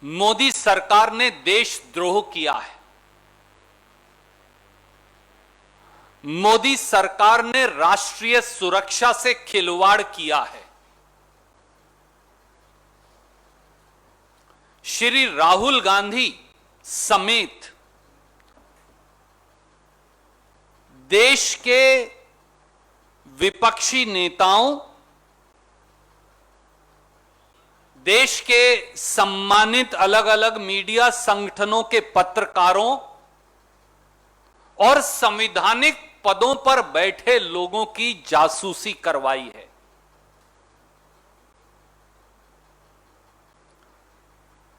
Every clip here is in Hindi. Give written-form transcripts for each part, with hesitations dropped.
मोदी सरकार ने देशद्रोह किया है। मोदी सरकार ने राष्ट्रीय सुरक्षा से खिलवाड़ किया है। श्री राहुल गांधी समेत देश के विपक्षी नेताओं, देश के सम्मानित अलग अलग मीडिया संगठनों के पत्रकारों और संवैधानिक पदों पर बैठे लोगों की जासूसी करवाई है।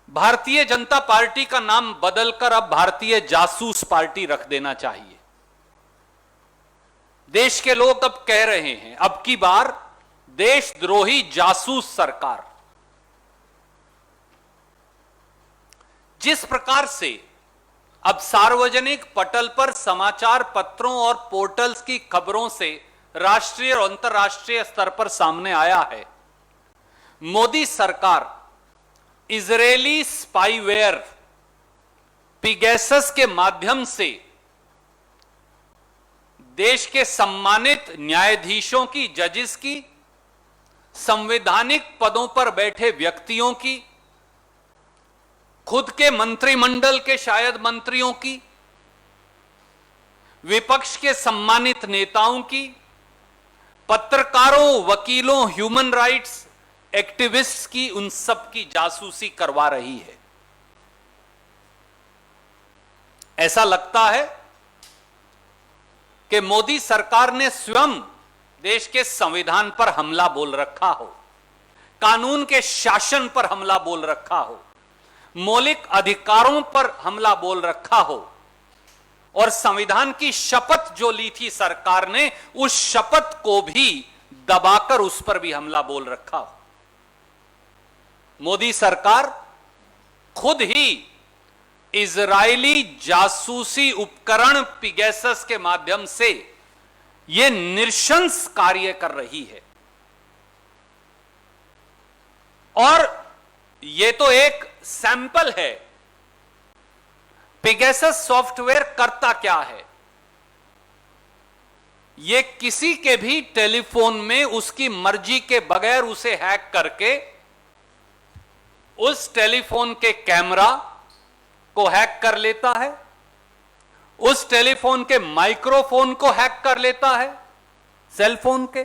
भारतीय जनता पार्टी का नाम बदलकर अब भारतीय जासूस पार्टी रख देना चाहिए। देश के लोग अब कह रहे हैं, अब की बार देशद्रोही जासूस सरकार। जिस प्रकार से अब सार्वजनिक पटल पर समाचार पत्रों और पोर्टल्स की खबरों से राष्ट्रीय और अंतर्राष्ट्रीय स्तर पर सामने आया है, मोदी सरकार इजरायली स्पाईवेयर पिगैसस के माध्यम से देश के सम्मानित न्यायाधीशों की, जजेस की, संवैधानिक पदों पर बैठे व्यक्तियों की, खुद के मंत्रिमंडल के शायद मंत्रियों की, विपक्ष के सम्मानित नेताओं की, पत्रकारों, वकीलों, ह्यूमन राइट्स एक्टिविस्ट्स की, उन सब की जासूसी करवा रही है। ऐसा लगता है कि मोदी सरकार ने स्वयं देश के संविधान पर हमला बोल रखा हो, कानून के शासन पर हमला बोल रखा हो, मौलिक अधिकारों पर हमला बोल रखा हो और संविधान की शपथ जो ली थी सरकार ने, उस शपथ को भी दबाकर उस पर भी हमला बोल रखा हो। मोदी सरकार खुद ही इजरायली जासूसी उपकरण पिगैसस के माध्यम से यह नृशंस कार्य कर रही है। और यह तो एक सैंपल है। पिगैसस सॉफ्टवेयर करता क्या है? यह किसी के भी टेलीफोन में उसकी मर्जी के बगैर उसे हैक करके उस टेलीफोन के कैमरा को हैक कर लेता है, उस टेलीफोन के माइक्रोफोन को हैक कर लेता है, सेलफोन के,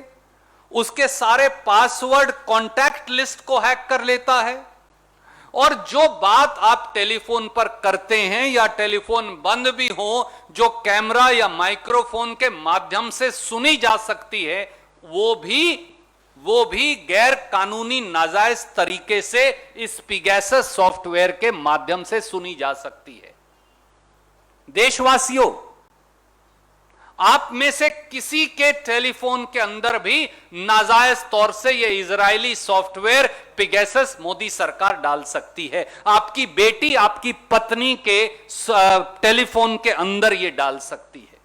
उसके सारे पासवर्ड, कॉन्टैक्ट लिस्ट को हैक कर लेता है, और जो बात आप टेलीफोन पर करते हैं या टेलीफोन बंद भी हो, जो कैमरा या माइक्रोफोन के माध्यम से सुनी जा सकती है, वो भी गैर कानूनी नाजायज तरीके से इस पिगैसस सॉफ्टवेयर के माध्यम से सुनी जा सकती है। देशवासियों, आप में से किसी के टेलीफोन के अंदर भी नाजायज तौर से यह इजरायली सॉफ्टवेयर पिगैसस मोदी सरकार डाल सकती है। आपकी बेटी, आपकी पत्नी के टेलीफोन के अंदर यह डाल सकती है।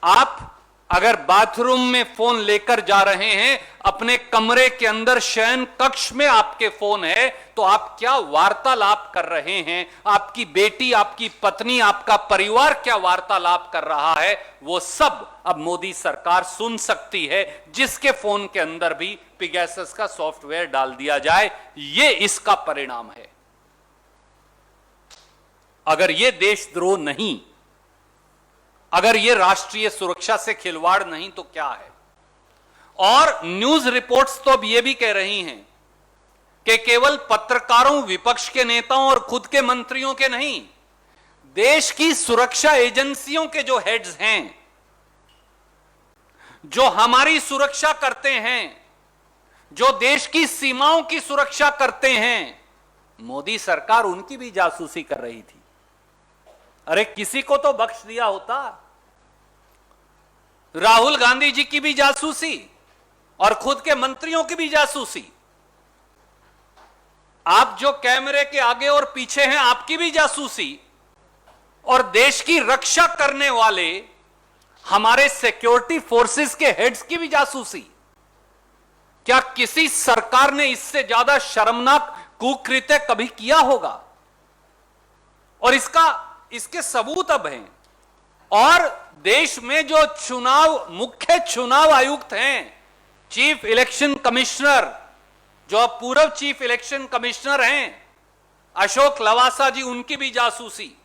आप अगर बाथरूम में फोन लेकर जा रहे हैं, अपने कमरे के अंदर शयन कक्ष में आपके फोन है, तो आप क्या वार्तालाप कर रहे हैं, आपकी बेटी, आपकी पत्नी, आपका परिवार क्या वार्तालाप कर रहा है, वो सब अब मोदी सरकार सुन सकती है, जिसके फोन के अंदर भी पिगैसस का सॉफ्टवेयर डाल दिया जाए। ये इसका परिणाम है। अगर ये देशद्रोह नहीं, अगर यह राष्ट्रीय सुरक्षा से खिलवाड़ नहीं, तो क्या है? और न्यूज रिपोर्ट्स तो अब यह भी कह रही हैं कि केवल पत्रकारों, विपक्ष के नेताओं और खुद के मंत्रियों के नहीं, देश की सुरक्षा एजेंसियों के जो हेड्स हैं, जो हमारी सुरक्षा करते हैं, जो देश की सीमाओं की सुरक्षा करते हैं, मोदी सरकार उनकी भी जासूसी कर रही थी। अरे किसी को तो बख्श दिया होता। राहुल गांधी जी की भी जासूसी और खुद के मंत्रियों की भी जासूसी। आप जो कैमरे के आगे और पीछे हैं, आपकी भी जासूसी, और देश की रक्षा करने वाले हमारे सिक्योरिटी फोर्सेस के हेड्स की भी जासूसी। क्या किसी सरकार ने इससे ज्यादा शर्मनाक कुकृत्य कभी किया होगा, और इसके सबूत अब हैं। और देश में जो मुख्य चुनाव आयुक्त हैं, चीफ इलेक्शन कमिश्नर, जो अब पूर्व चीफ इलेक्शन कमिश्नर हैं अशोक लवासा जी, उनकी भी जासूसी,